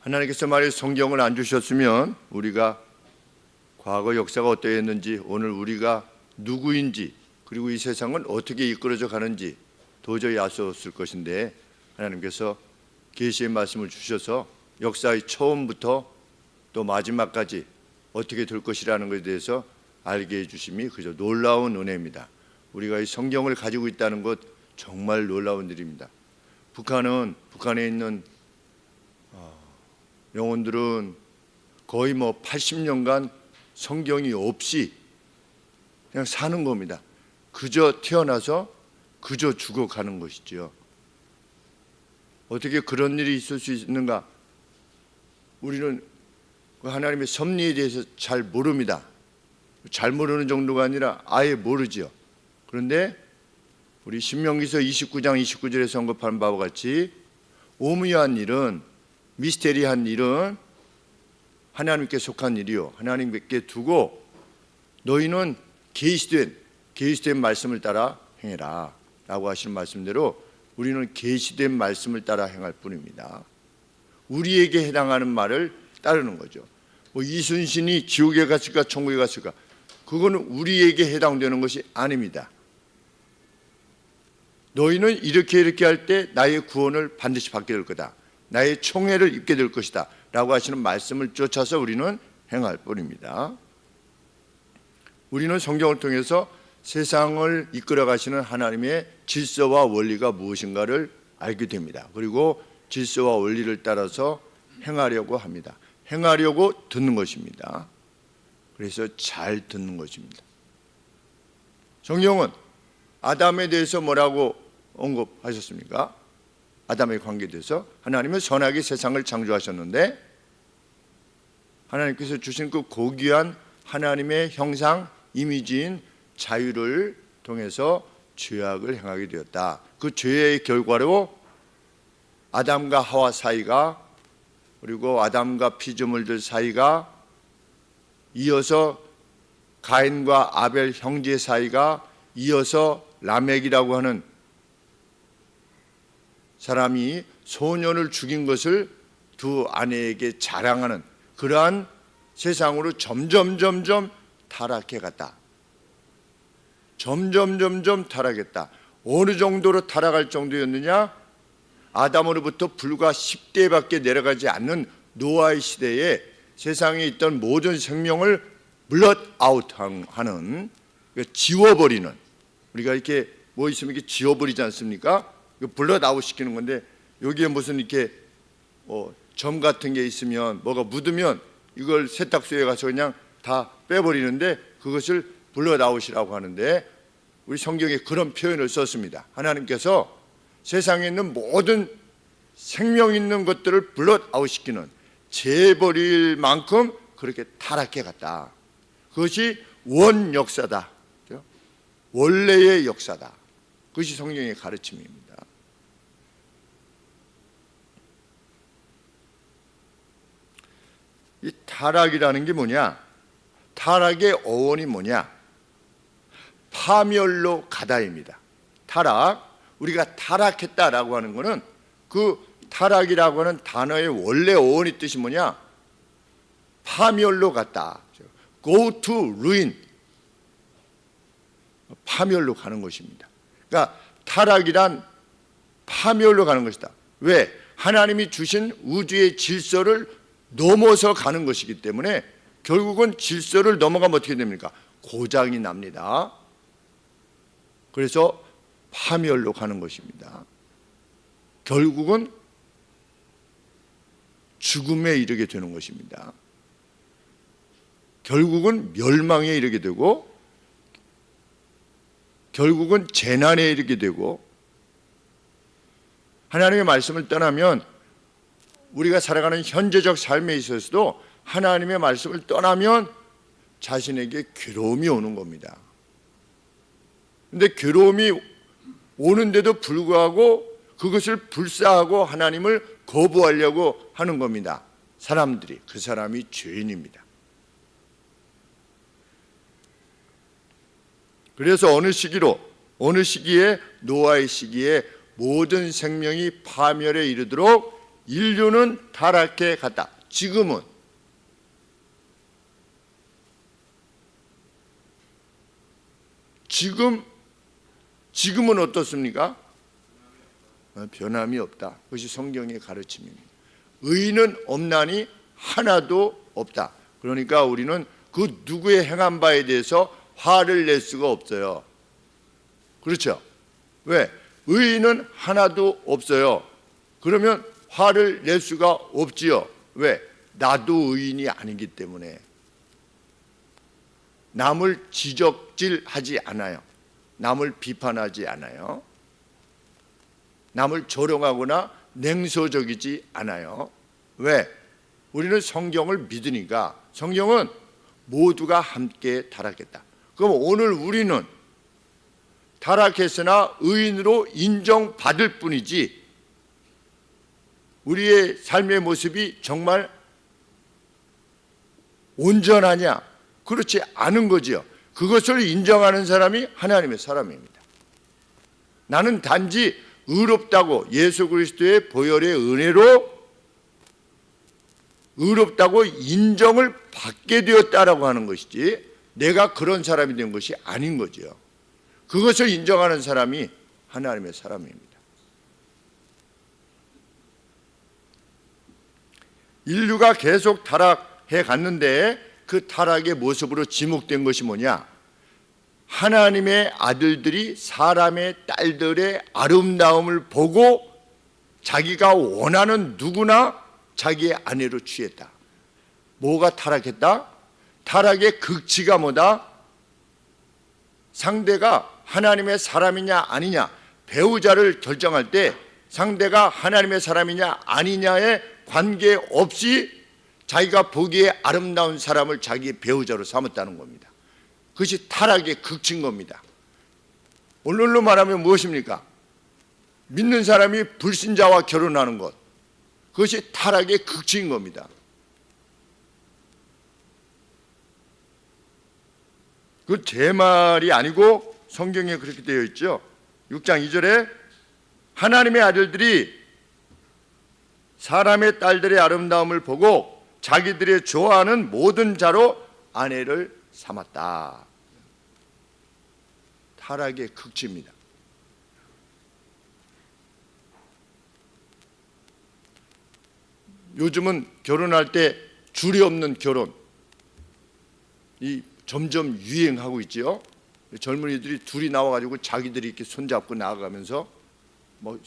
하나님께서 만약 성경을 안 주셨으면 우리가 과거 역사가 어떠했는지, 오늘 우리가 누구인지, 그리고 이 세상은 어떻게 이끌어져 가는지 도저히 알 수 없을 것인데, 하나님께서 계시의 말씀을 주셔서 역사의 처음부터 또 마지막까지 어떻게 될 것이라는 것에 대해서 알게 해주심이 그저 놀라운 은혜입니다. 우리가 이 성경을 가지고 있다는 것 정말 놀라운 일입니다. 북한에 있는 영혼들은 거의 80년간 성경이 없이 그냥 사는 겁니다. 그저 태어나서 그저 죽어가는 것이지요. 어떻게 그런 일이 있을 수 있는가? 우리는 하나님의 섭리에 대해서 잘 모릅니다. 잘 모르는 정도가 아니라 아예 모르지요. 그런데 우리 신명기서 29장 29절에서 언급한 바와 같이 오묘한 일은, 미스테리한 일은 하나님께 속한 일이요, 하나님께 두고 너희는 계시된 말씀을 따라 행해라 라고 하시는 말씀대로 우리는 계시된 말씀을 따라 행할 뿐입니다. 우리에게 해당하는 말을 따르는 거죠. 이순신이 지옥에 갔을까 천국에 갔을까, 그거는 우리에게 해당되는 것이 아닙니다. 너희는 이렇게 할 때 나의 구원을 반드시 받게 될 거다, 나의 총애를 입게 될 것이다 라고 하시는 말씀을 쫓아서 우리는 행할 뿐입니다. 우리는 성경을 통해서 세상을 이끌어 가시는 하나님의 질서와 원리가 무엇인가를 알게 됩니다. 그리고 질서와 원리를 따라서 행하려고 합니다. 행하려고 듣는 것입니다. 그래서 잘 듣는 것입니다. 성경은 아담에 대해서 뭐라고 언급하셨습니까? 아담의 관계에 대해서 하나님은 선하게 세상을 창조하셨는데, 하나님께서 주신 그 고귀한 하나님의 형상, 이미지인 자유를 통해서 죄악을 행하게 되었다. 그 죄의 결과로 아담과 하와 사이가, 그리고 아담과 피조물들 사이가, 이어서 가인과 아벨 형제 사이가, 이어서 라멕이라고 하는 사람이 소년을 죽인 것을 두 아내에게 자랑하는 그러한 세상으로 점점 타락해 갔다. 점점 타락했다. 어느 정도로 타락할 정도였느냐? 아담으로부터 불과 10대밖에 내려가지 않는 노아의 시대에 세상에 있던 모든 생명을 블럿 아웃하는, 지워버리는, 우리가 이렇게 뭐 있으면 이렇게 지워버리지 않습니까? 블럿 아웃 시키는 건데, 여기에 무슨 이렇게 점 같은 게 있으면, 뭐가 묻으면 이걸 세탁소에 가서 그냥 다 빼버리는데 그것을 블럿 아웃이라고 하는데, 우리 성경에 그런 표현을 썼습니다. 하나님께서 세상에 있는 모든 생명 있는 것들을 블럿 아웃시키는, 재버릴 만큼 그렇게 타락해 갔다. 그것이 원 역사다, 원래의 역사다. 그것이 성경의 가르침입니다. 이 타락이라는 게 뭐냐? 타락의 어원이 뭐냐? 파멸로 가다입니다. 타락, 우리가 타락했다라고 하는 것은 그 타락이라고 하는 단어의 원래 어원이 뜻이 뭐냐? 파멸로 갔다. Go to ruin. 파멸로 가는 것입니다. 그러니까 타락이란 파멸로 가는 것이다. 왜? 하나님이 주신 우주의 질서를 넘어서 가는 것이기 때문에 결국은 질서를 넘어가면 어떻게 됩니까? 고장이 납니다. 그래서 파멸로 가는 것입니다. 결국은 죽음에 이르게 되는 것입니다. 결국은 멸망에 이르게 되고, 결국은 재난에 이르게 되고, 하나님의 말씀을 떠나면 우리가 살아가는 현재적 삶에 있어서도 하나님의 말씀을 떠나면 자신에게 괴로움이 오는 겁니다. 그런데 괴로움이 오는데도 불구하고 그것을 불사하고 하나님을 거부하려고 하는 겁니다. 사람들이, 그 사람이 죄인입니다. 그래서 어느 시기에, 노아의 시기에 모든 생명이 파멸에 이르도록 인류는 타락해 갔다. 지금은 어떻습니까? 변함이 없다. 그것이 성경의 가르침입니다. 의인은 없나니 하나도 없다. 그러니까 우리는 그 누구의 행한 바에 대해서 화를 낼 수가 없어요. 그렇죠? 왜? 의인은 하나도 없어요. 그러면 화를 낼 수가 없지요. 왜? 나도 의인이 아니기 때문에. 남을 지적질하지 않아요. 남을 비판하지 않아요. 남을 조롱하거나 냉소적이지 않아요. 왜? 우리는 성경을 믿으니까. 성경은 모두가 함께 타락했다. 그럼 오늘 우리는 타락했으나 의인으로 인정받을 뿐이지 우리의 삶의 모습이 정말 온전하냐? 그렇지 않은 거지요. 그것을 인정하는 사람이 하나님의 사람입니다. 나는 단지 의롭다고 예수 그리스도의 보혈의 은혜로 의롭다고 인정을 받게 되었다라고 하는 것이지 내가 그런 사람이 된 것이 아닌 거죠. 그것을 인정하는 사람이 하나님의 사람입니다. 인류가 계속 타락해 갔는데 그 타락의 모습으로 지목된 것이 뭐냐? 하나님의 아들들이 사람의 딸들의 아름다움을 보고 자기가 원하는 누구나 자기의 아내로 취했다. 뭐가 타락했다? 타락의 극치가 뭐다? 상대가 하나님의 사람이냐 아니냐, 배우자를 결정할 때 상대가 하나님의 사람이냐 아니냐에 관계없이 자기가 보기에 아름다운 사람을 자기의 배우자로 삼았다는 겁니다. 그것이 타락의 극치인 겁니다. 오늘로 말하면 무엇입니까? 믿는 사람이 불신자와 결혼하는 것, 그것이 타락의 극치인 겁니다. 그 제 말이 아니고 성경에 그렇게 되어 있죠. 6장 2절에 하나님의 아들들이 사람의 딸들의 아름다움을 보고 자기들의 좋아하는 모든 자로 아내를 삼았다. 타락의 극치입니다. 요즘은 결혼할 때 줄이 없는 결혼, 이 점점 유행하고 있지요. 젊은이들이 둘이 나와가지고 자기들이 이렇게 손잡고 나아가면서 뭐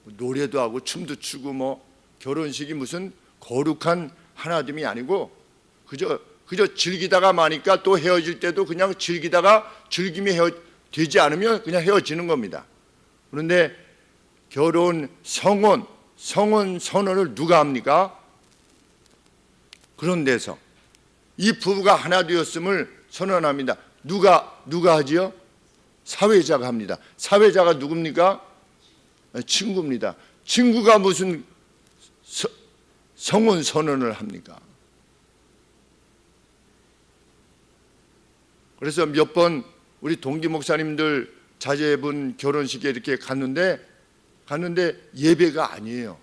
노래도 하고 춤도 추고 뭐 결혼식이 무슨 거룩한 하나됨이 아니고 그저 즐기다가 마니까 또 헤어질 때도 그냥 즐기다가 즐김이 되지 않으면 그냥 헤어지는 겁니다. 그런데 결혼 성혼 선언을 누가 합니까? 그런 데서 이 부부가 하나 되었음을 선언합니다. 누가 하지요? 사회자가 합니다. 사회자가 누굽니까? 친구입니다. 친구가 무슨 성혼 선언을 합니까? 그래서 몇 번 우리 동기 목사님들 자제분 결혼식에 이렇게 갔는데 예배가 아니에요.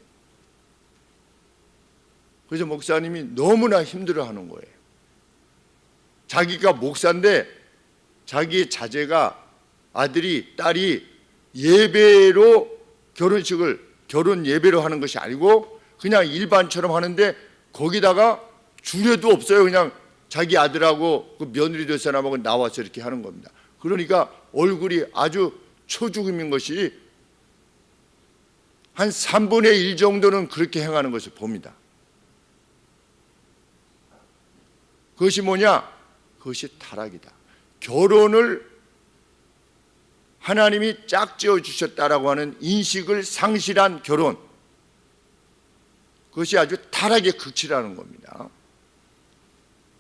그래서 목사님이 너무나 힘들어하는 거예요. 자기가 목사인데 자기 자제가 아들이 딸이 예배로 결혼 예배로 하는 것이 아니고 그냥 일반처럼 하는데 거기다가 주례도 없어요. 그냥 자기 아들하고 그 며느리 될 사람하고 나와서 이렇게 하는 겁니다. 그러니까 얼굴이 아주 초죽음인 것이 한 3분의 1 정도는 그렇게 행하는 것을 봅니다. 그것이 뭐냐? 그것이 타락이다. 결혼을 하나님이 짝지어 주셨다라고 하는 인식을 상실한 결혼, 그것이 아주 타락의 극치라는 겁니다.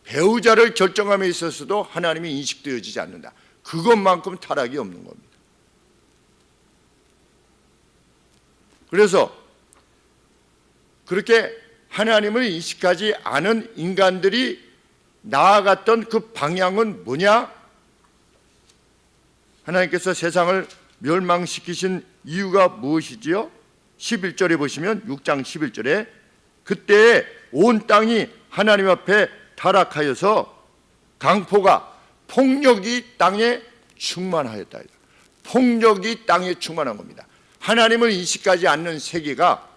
배우자를 결정함에 있어서도 하나님이 인식되어지지 않는다. 그것만큼 타락이 없는 겁니다. 그래서 그렇게 하나님을 인식하지 않은 인간들이 나아갔던 그 방향은 뭐냐? 하나님께서 세상을 멸망시키신 이유가 무엇이지요? 11절에 보시면 6장 11절에 그때 온 땅이 하나님 앞에 타락하여서 강포가 폭력이 땅에 충만하였다. 폭력이 땅에 충만한 겁니다. 하나님을 인식하지 않는 세계가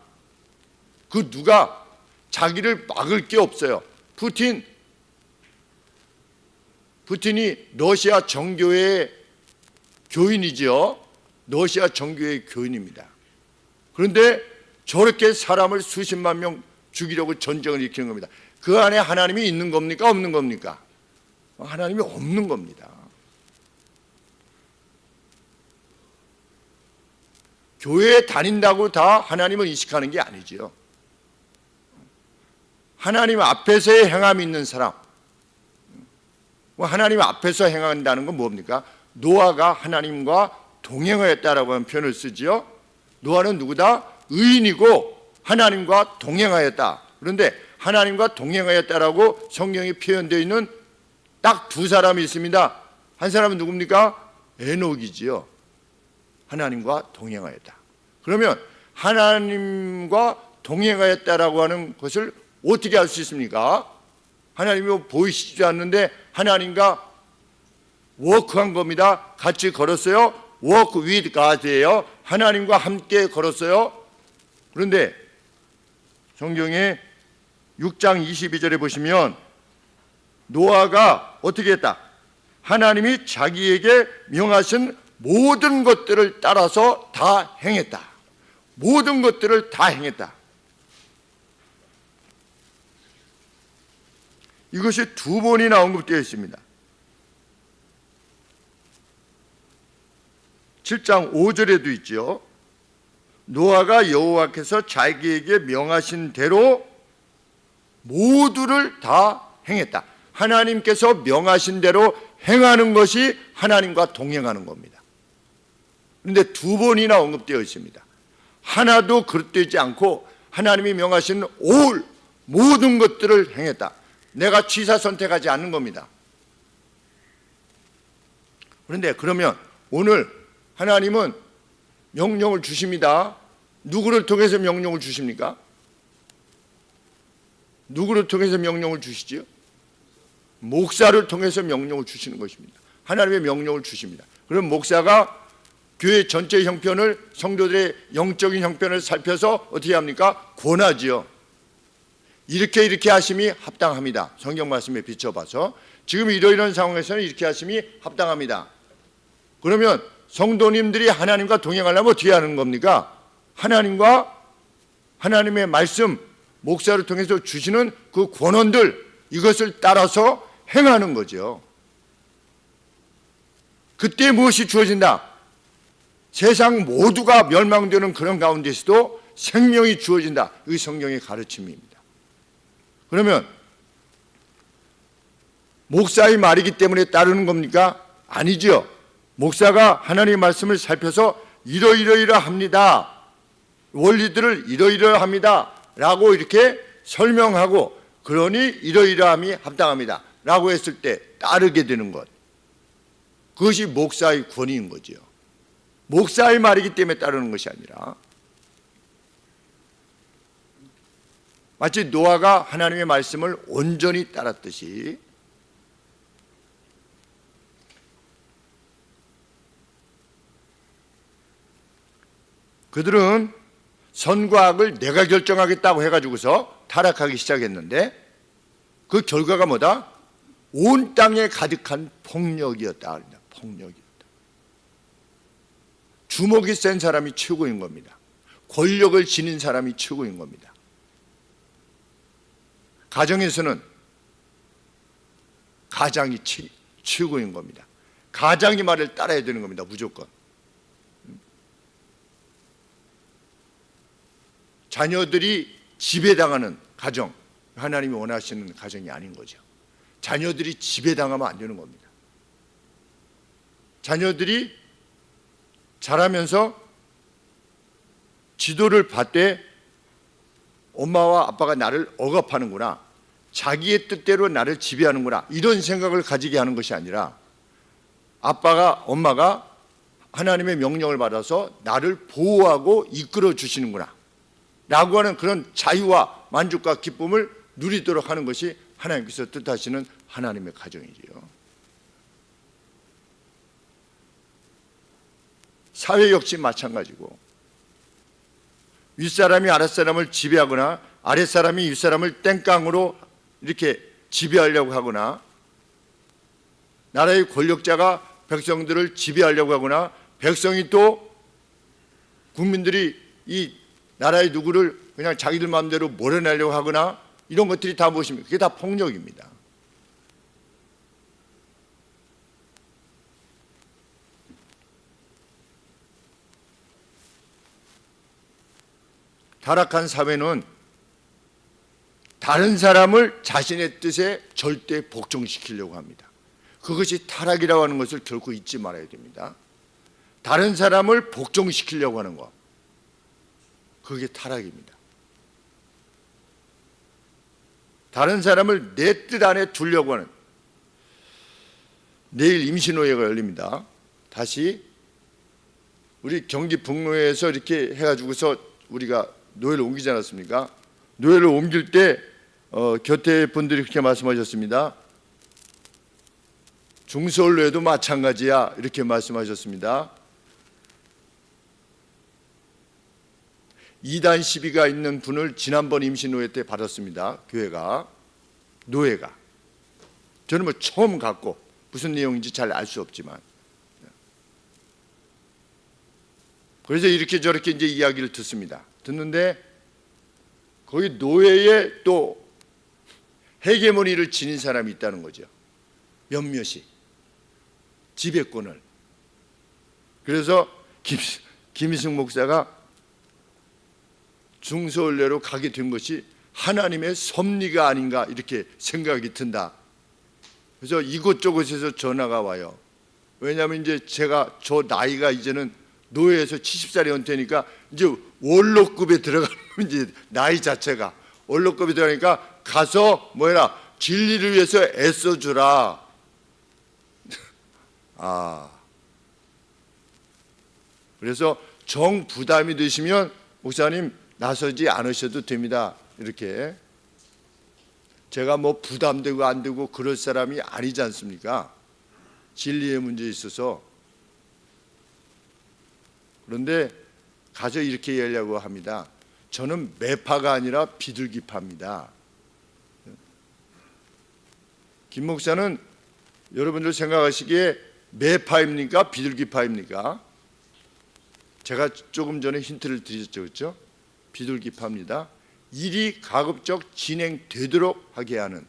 그 누가 자기를 막을 게 없어요. 푸틴이 러시아 정교회의 교인이죠. 러시아 정교회의 교인입니다. 그런데 저렇게 사람을 수십만 명 죽이려고 전쟁을 일으키는 겁니다. 그 안에 하나님이 있는 겁니까? 없는 겁니까? 하나님이 없는 겁니다. 교회에 다닌다고 다 하나님을 인식하는 게 아니지요. 하나님 앞에서의 행함이 있는 사람, 하나님 앞에서 행한다는 건 뭡니까? 노아가 하나님과 동행하였다라고 하는 표현을 쓰지요. 노아는 누구다? 의인이고 하나님과 동행하였다. 그런데 하나님과 동행하였다라고 성경에 표현되어 있는 딱 두 사람이 있습니다. 한 사람은 누굽니까? 에녹이지요. 하나님과 동행하였다. 그러면 하나님과 동행하였다라고 하는 것을 어떻게 알 수 있습니까? 하나님이 보이시지 않는데 하나님과 워크한 겁니다. 같이 걸었어요. Walk with God이에요. 하나님과 함께 걸었어요. 그런데 성경에 6장 22절에 보시면 노아가 어떻게 했다? 하나님이 자기에게 명하신 모든 것들을 따라서 다 행했다. 모든 것들을 다 행했다. 이것이 두 번이나 언급되어 있습니다. 7장 5절에도 있죠. 노아가 여호와께서 자기에게 명하신 대로 모두를 다 행했다. 하나님께서 명하신 대로 행하는 것이 하나님과 동행하는 겁니다. 그런데 두 번이나 언급되어 있습니다. 하나도 그릇되지 않고 하나님이 명하신 모든 것들을 행했다. 내가 취사 선택하지 않는 겁니다. 그런데 그러면 오늘 하나님은 명령을 주십니다. 누구를 통해서 명령을 주십니까? 누구를 통해서 명령을 주시지요? 목사를 통해서 명령을 주시는 것입니다. 하나님의 명령을 주십니다. 그럼 목사가 교회 전체 형편을, 성도들의 영적인 형편을 살펴서 어떻게 합니까? 권하지요. 이렇게 하심이 합당합니다. 성경 말씀에 비춰봐서 지금 이러이러한 상황에서는 이렇게 하심이 합당합니다. 그러면 성도님들이 하나님과 동행하려면 어떻게 하는 겁니까? 하나님과 하나님의 말씀, 목사를 통해서 주시는 그 권원들, 이것을 따라서 행하는 거죠. 그때 무엇이 주어진다? 세상 모두가 멸망되는 그런 가운데서도 생명이 주어진다. 이 성경의 가르침입니다. 그러면 목사의 말이기 때문에 따르는 겁니까? 아니죠. 목사가 하나님의 말씀을 살펴서 이러이러합니다. 원리들을 이러이러합니다. 라고 이렇게 설명하고 그러니 이러이러함이 합당합니다. 라고 했을 때 따르게 되는 것. 그것이 목사의 권위인 거죠. 목사의 말이기 때문에 따르는 것이 아니라 마치 노아가 하나님의 말씀을 온전히 따랐듯이 그들은 선과 악을 내가 결정하겠다고 해가지고서 타락하기 시작했는데 그 결과가 뭐다? 온 땅에 가득한 폭력이었다. 폭력이었다. 주먹이 센 사람이 최고인 겁니다. 권력을 지닌 사람이 최고인 겁니다. 가정에서는 가장이 최고인 겁니다. 가장이 말을 따라야 되는 겁니다. 무조건. 자녀들이 지배당하는 가정, 하나님이 원하시는 가정이 아닌 거죠. 자녀들이 지배당하면 안 되는 겁니다. 자녀들이 자라면서 지도를 받되 엄마와 아빠가 나를 억압하는구나, 자기의 뜻대로 나를 지배하는구나, 이런 생각을 가지게 하는 것이 아니라 아빠가 엄마가 하나님의 명령을 받아서 나를 보호하고 이끌어 주시는구나 라고 하는 그런 자유와 만족과 기쁨을 누리도록 하는 것이 하나님께서 뜻하시는 하나님의 가정이지요. 사회 역시 마찬가지고, 윗사람이 아랫사람을 지배하거나 아랫사람이 윗사람을 땡깡으로 이렇게 지배하려고 하거나, 나라의 권력자가 백성들을 지배하려고 하거나, 백성이 또 국민들이 이 나라의 누구를 그냥 자기들 마음대로 몰아내려고 하거나, 이런 것들이 다 무엇입니까? 그게 다 폭력입니다. 타락한 사회는 다른 사람을 자신의 뜻에 절대 복종시키려고 합니다. 그것이 타락이라고 하는 것을 결코 잊지 말아야 됩니다. 다른 사람을 복종시키려고 하는 것, 그게 타락입니다. 다른 사람을 내 뜻 안에 두려고 하는, 내일 임시노예가 열립니다. 다시 우리 경기 북로에서 이렇게 해가지고서 우리가 노예를 옮기지 않았습니까? 노예를 옮길 때 곁에 분들이 그렇게 말씀하셨습니다. 중서울로에도 마찬가지야, 이렇게 말씀하셨습니다. 이단 시비가 있는 분을 지난번 임시노예 때 받았습니다. 교회가, 노예가. 저는 뭐 처음 갔고 무슨 내용인지 잘 알 수 없지만, 그래서 이렇게 저렇게 이제 이야기를 듣습니다. 듣는데 거기 노예의 또 헤게모니를 지닌 사람이 있다는 거죠. 몇몇이 지배권을. 그래서 김희승 목사가 중서울례로 가게 된 것이 하나님의 섭리가 아닌가, 이렇게 생각이 든다. 그래서 이곳저곳에서 전화가 와요. 왜냐하면 이제 제가 저 나이가 이제는 노예에서 70살이 은퇴니까 이제 원로급에 들어가는, 이제 나이 자체가 원로급에 들어가니까 가서 뭐해라, 진리를 위해서 애써주라. 그래서 정 부담이 되시면 목사님 나서지 않으셔도 됩니다. 이렇게. 제가 뭐 부담되고 안 되고 그럴 사람이 아니지 않습니까? 진리의 문제에 있어서. 그런데 가서 이렇게 얘기하려고 합니다. 저는 매파가 아니라 비둘기파입니다. 김 목사는 여러분들 생각하시기에 매파입니까? 비둘기파입니까? 제가 조금 전에 힌트를 드렸죠, 그렇죠? 비둘기파입니다. 일이 가급적 진행되도록 하게 하는,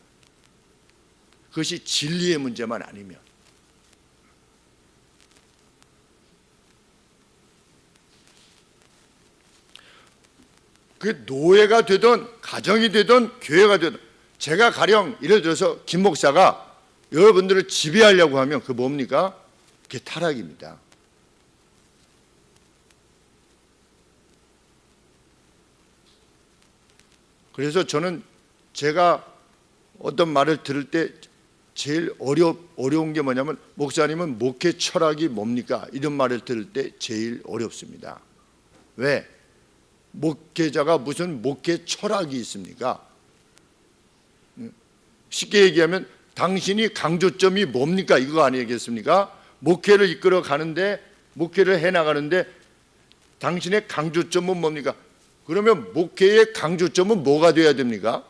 그것이 진리의 문제만 아니면. 그 노예가 되든 가정이 되든 교회가 되든, 제가 가령 예를 들어서 김 목사가 여러분들을 지배하려고 하면 그게 뭡니까? 그게 타락입니다. 그래서 저는 제가 어떤 말을 들을 때 제일 어려운 게 뭐냐면, 목사님은 목회 철학이 뭡니까? 이런 말을 들을 때 제일 어렵습니다. 왜? 목회자가 무슨 목회 철학이 있습니까? 쉽게 얘기하면 당신이 강조점이 뭡니까? 이거 아니겠습니까? 목회를 이끌어 가는데, 목회를 해나가는데 당신의 강조점은 뭡니까? 그러면 목회의 강조점은 뭐가 되어야 됩니까?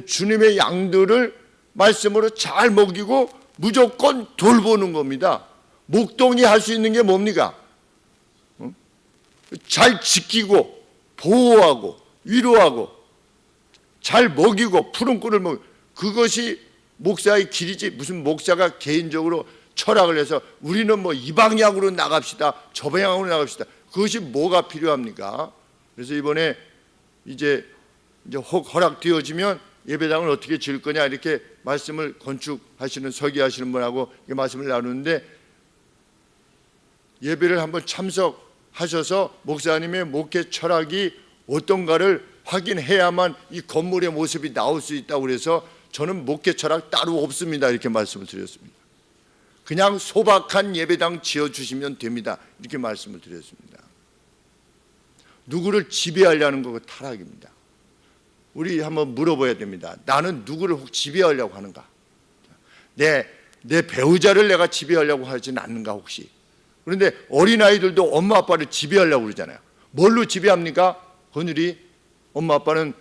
주님의 양들을 말씀으로 잘 먹이고 무조건 돌보는 겁니다. 목동이 할 수 있는 게 뭡니까? 잘 지키고 보호하고 위로하고 잘 먹이고 푸른 꿀을 먹이고, 그것이 목사의 길이지, 무슨 목사가 개인적으로 철학을 해서 우리는 뭐 이 방향으로 나갑시다, 저 방향으로 나갑시다. 그것이 뭐가 필요합니까? 그래서 이번에 이제 허락되어지면 예배당을 어떻게 지을 거냐, 이렇게 말씀을 건축하시는, 설계하시는 분하고 말씀을 나누는데, 예배를 한번 참석하셔서 목사님의 목회 철학이 어떤가를 확인해야만 이 건물의 모습이 나올 수 있다고 그래서 저는 목회 철학 따로 없습니다, 이렇게 말씀을 드렸습니다. 그냥 소박한 예배당 지어주시면 됩니다. 이렇게 말씀을 드렸습니다. 누구를 지배하려는 거 타락입니다. 우리 한번 물어봐야 됩니다. 나는 누구를 혹 지배하려고 하는가? 내 배우자를 내가 지배하려고 하지는 않는가 혹시? 그런데 어린아이들도 엄마 아빠를 지배하려고 그러잖아요. 뭘로 지배합니까? 헌율이 엄마 아빠는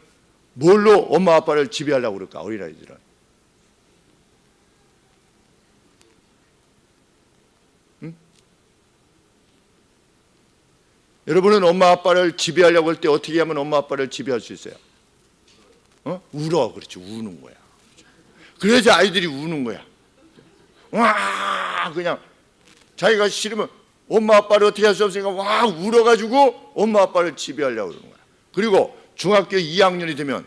뭘로 엄마 아빠를 지배하려고 그럴까? 어린아이들은. 응? 여러분은 엄마 아빠를 지배하려고 할 때 어떻게 하면 엄마 아빠를 지배할 수 있어요? 울어. 그렇지. 우는 거야. 그래서 아이들이 우는 거야. 와, 그냥 자기가 싫으면 엄마 아빠를 어떻게 할 수 없으니까 와 울어가지고 엄마 아빠를 지배하려고 그러는 거야. 그리고 중학교 2학년이 되면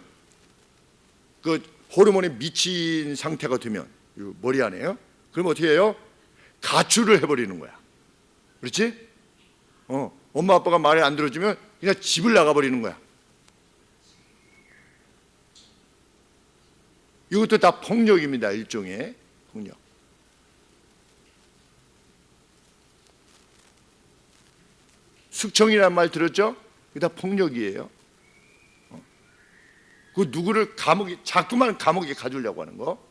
그 호르몬에 미친 상태가 되면 머리 안에요. 그럼 어떻게 해요? 가출을 해버리는 거야. 그렇지? 엄마 아빠가 말을 안 들어주면 그냥 집을 나가버리는 거야. 이것도 다 폭력입니다. 일종의 폭력. 숙청이라는 말 들었죠? 그게 다 폭력이에요. 그 누구를 자꾸만 감옥에 가두려고 하는 거,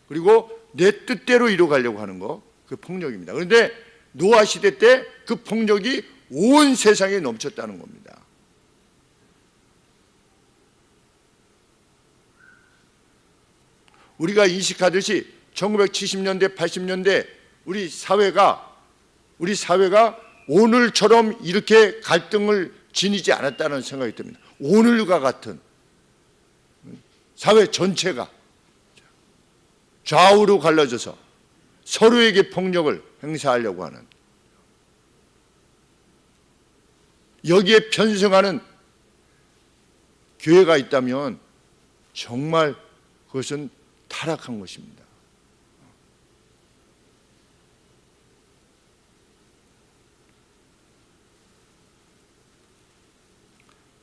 그리고 내 뜻대로 이뤄가려고 하는 거, 그 폭력입니다. 그런데 노아 시대 때 그 폭력이 온 세상에 넘쳤다는 겁니다. 우리가 인식하듯이 1970년대, 80년대 우리 사회가 오늘처럼 이렇게 갈등을 지니지 않았다는 생각이 듭니다. 오늘과 같은 사회 전체가 좌우로 갈라져서 서로에게 폭력을 행사하려고 하는, 여기에 편승하는 교회가 있다면 정말 그것은 타락한 것입니다.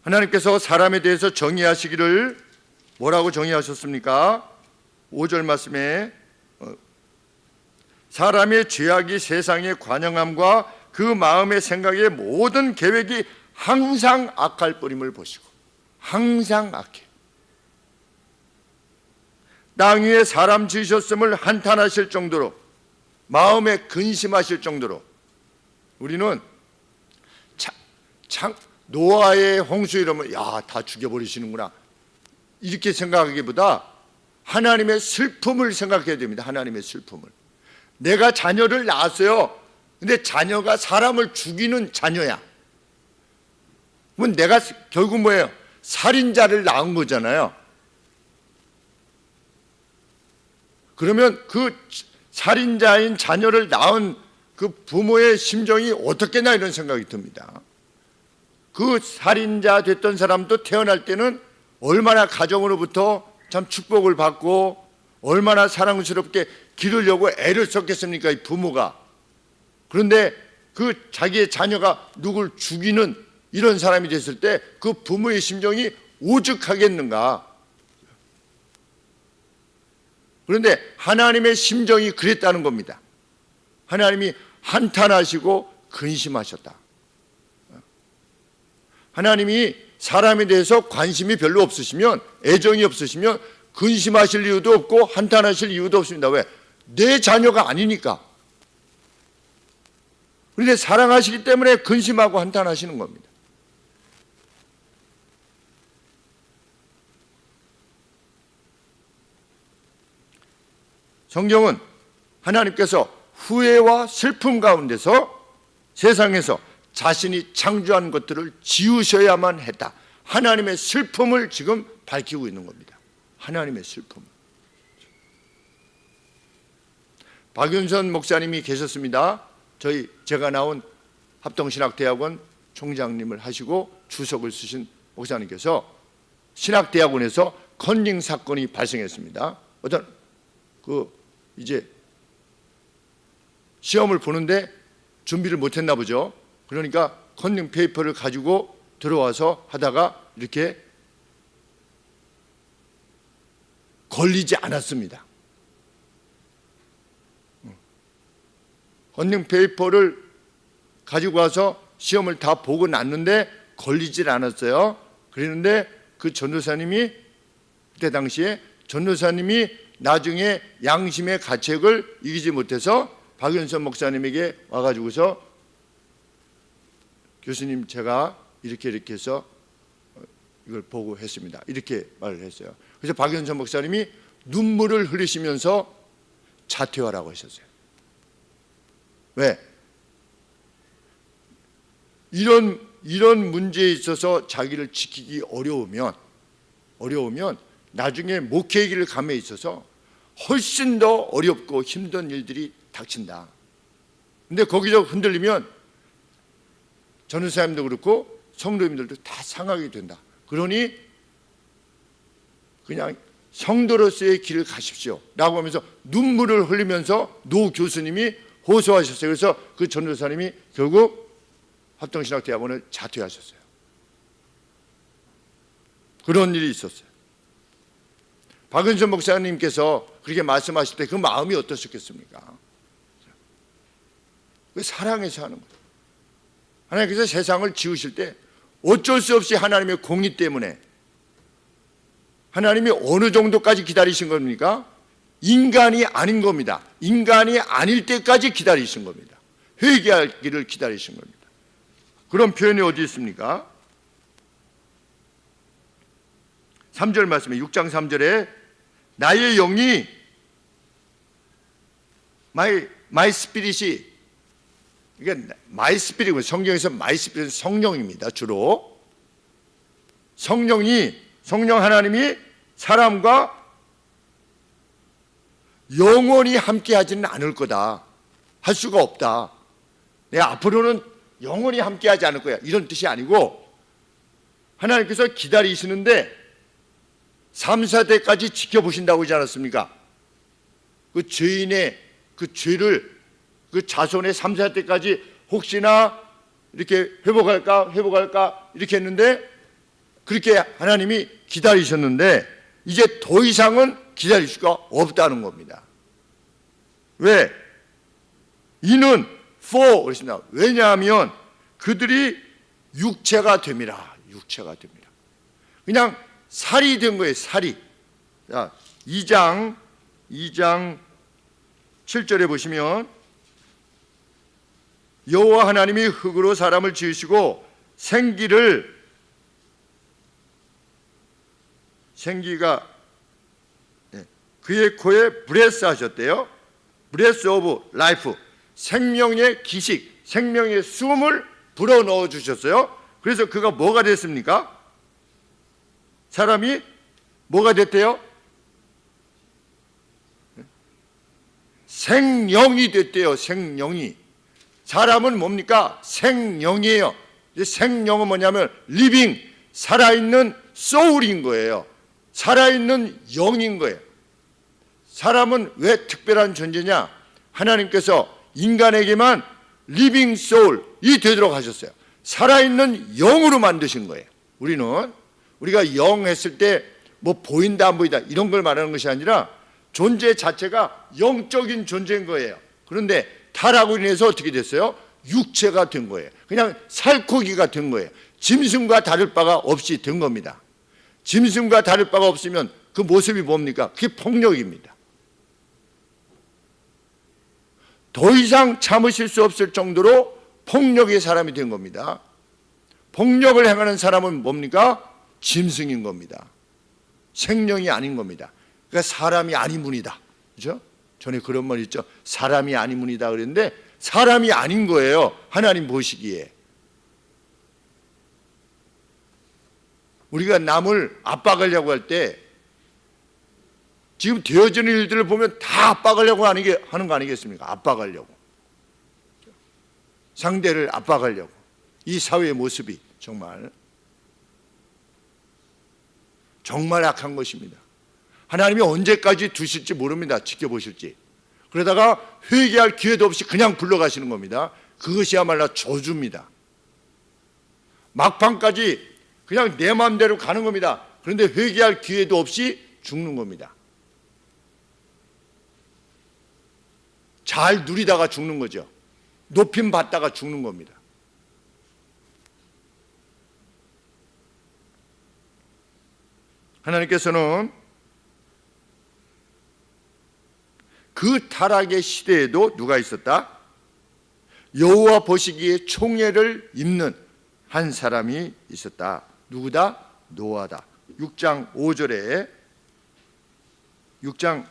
하나님께서 사람에 대해서 정의하시기를 뭐라고 정의하셨습니까? 5절 말씀에 사람의 죄악이 세상의 관영함과 그 마음의 생각의 모든 계획이 항상 악할 뿌림을 보시고, 항상 악해. 땅 위에 사람 지으셨음을 한탄하실 정도로, 마음에 근심하실 정도로, 우리는 노아의 홍수 이러면 다 죽여버리시는구나 이렇게 생각하기보다 하나님의 슬픔을 생각해야 됩니다. 하나님의 슬픔을. 내가 자녀를 낳았어요. 근데 자녀가 사람을 죽이는 자녀야. 그럼 내가 결국 뭐예요? 살인자를 낳은 거잖아요. 그러면 그 살인자인 자녀를 낳은 그 부모의 심정이 어떻겠나 이런 생각이 듭니다. 그 살인자 됐던 사람도 태어날 때는 얼마나 가정으로부터 참 축복을 받고 얼마나 사랑스럽게 기르려고 애를 썼겠습니까, 이 부모가. 그런데 그 자기의 자녀가 누굴 죽이는 이런 사람이 됐을 때 그 부모의 심정이 오죽하겠는가. 그런데 하나님의 심정이 그랬다는 겁니다. 하나님이 한탄하시고 근심하셨다. 하나님이 사람에 대해서 관심이 별로 없으시면, 애정이 없으시면 근심하실 이유도 없고 한탄하실 이유도 없습니다. 왜? 내 자녀가 아니니까. 그런데 사랑하시기 때문에 근심하고 한탄하시는 겁니다. 성경은 하나님께서 후회와 슬픔 가운데서 세상에서 자신이 창조한 것들을 지우셔야만 했다. 하나님의 슬픔을 지금 밝히고 있는 겁니다. 하나님의 슬픔. 박윤선 목사님이 계셨습니다. 제가 나온 합동신학대학원 총장님을 하시고 주석을 쓰신 목사님께서 신학대학원에서 컨닝 사건이 발생했습니다. 어떤 이제 시험을 보는데 준비를 못했나 보죠. 그러니까 컨닝 페이퍼를 가지고 들어와서 하다가 이렇게 걸리지 않았습니다. 언닝 페이퍼를 가지고 와서 시험을 다 보고 났는데 걸리질 않았어요. 그랬는데 그 전도사님이 그때 당시에 전도사님이 나중에 양심의 가책을 이기지 못해서 박윤선 목사님에게 와가지고서 교수님 제가 이렇게 해서 이걸 보고 했습니다. 이렇게 말을 했어요. 그래서 박윤선 목사님이 눈물을 흘리시면서 자퇴하라고 하셨어요. 왜? 이런 문제에 있어서 자기를 지키기 어려우면 나중에 목회의 길을 감에 있어서 훨씬 더 어렵고 힘든 일들이 닥친다. 근데 거기서 흔들리면 전도사님도 그렇고 성도님들도 다 상하게 된다. 그러니 그냥 성도로서의 길을 가십시오 라고 하면서 눈물을 흘리면서 노 교수님이 호소하셨어요. 그래서 그 전도사님이 결국 합동신학대학원을 자퇴하셨어요. 그런 일이 있었어요. 박은선 목사님께서 그렇게 말씀하실 때 그 마음이 어떠셨겠습니까? 그 사랑해서 하는 거예요. 하나님께서 세상을 지으실 때 어쩔 수 없이 하나님의 공의 때문에 하나님이 어느 정도까지 기다리신 겁니까? 인간이 아닌 겁니다. 인간이 아닐 때까지 기다리신 겁니다. 회개하기를 기다리신 겁니다. 그런 표현이 어디 있습니까? 3절 말씀에 6장 3절에 나의 영이 my spirit이 이게 my spirit이고 성경에서 my spirit은 성령입니다. 주로 성령 하나님이 사람과 영원히 함께 하지는 않을 거다. 할 수가 없다. 내가 앞으로는 영원히 함께 하지 않을 거야. 이런 뜻이 아니고 하나님께서 기다리시는데 3, 4대까지 지켜보신다고 하지 않았습니까? 그 죄인의 그 죄를 그 자손의 3, 4대까지 혹시나 이렇게 회복할까 이렇게 했는데 그렇게 하나님이 기다리셨는데 이제 더 이상은 기다릴 수가 없다는 겁니다. 왜? 이는 for 그렇습니다. 왜냐하면 그들이 육체가 됨이라. 그냥 살이 된 거예요. 살이. 자, 2장 7절에 보시면 여호와 하나님이 흙으로 사람을 지으시고 생기가 그의 코에 브레스 하셨대요. 브레스 오브 라이프, 생명의 기식, 생명의 숨을 불어넣어 주셨어요. 그래서 그가 뭐가 됐습니까? 사람이 뭐가 됐대요? 생명이 됐대요. 생명이. 사람은 뭡니까? 생명이에요. 생명은 뭐냐면 리빙, 살아있는 소울인 거예요. 살아있는 영인 거예요. 사람은 왜 특별한 존재냐? 하나님께서 인간에게만 리빙 소울이 되도록 하셨어요. 살아있는 영으로 만드신 거예요. 우리가 영 했을 때 뭐 보인다 안 보인다 이런 걸 말하는 것이 아니라 존재 자체가 영적인 존재인 거예요. 그런데 타락으로 인해서 어떻게 됐어요? 육체가 된 거예요. 그냥 살코기가 된 거예요. 짐승과 다를 바가 없이 된 겁니다. 짐승과 다를 바가 없으면 그 모습이 뭡니까? 그게 폭력입니다. 더 이상 참으실 수 없을 정도로 폭력의 사람이 된 겁니다. 폭력을 행하는 사람은 뭡니까? 짐승인 겁니다. 생명이 아닌 겁니다. 그러니까 사람이 아니문이다. 그죠? 전에 그런 말 있죠. 사람이 아니문이다 그랬는데 사람이 아닌 거예요. 하나님 보시기에. 우리가 남을 압박하려고 할 때 지금 되어지는 일들을 보면 다 압박하려고 하는 거 아니겠습니까? 압박하려고. 상대를 압박하려고. 이 사회의 모습이 정말 악한 것입니다. 하나님이 언제까지 두실지 모릅니다. 지켜보실지. 그러다가 회개할 기회도 없이 그냥 불러가시는 겁니다. 그것이야말로 저주입니다. 막판까지 그냥 내 마음대로 가는 겁니다. 그런데 회개할 기회도 없이 죽는 겁니다. 잘 누리다가 죽는 거죠. 높임 받다가 죽는 겁니다. 하나님께서는 그 타락의 시대에도 누가 있었다? 여호와 보시기에 총애를 입는 한 사람이 있었다. 누구다? 노아다. 6장 5절에 6장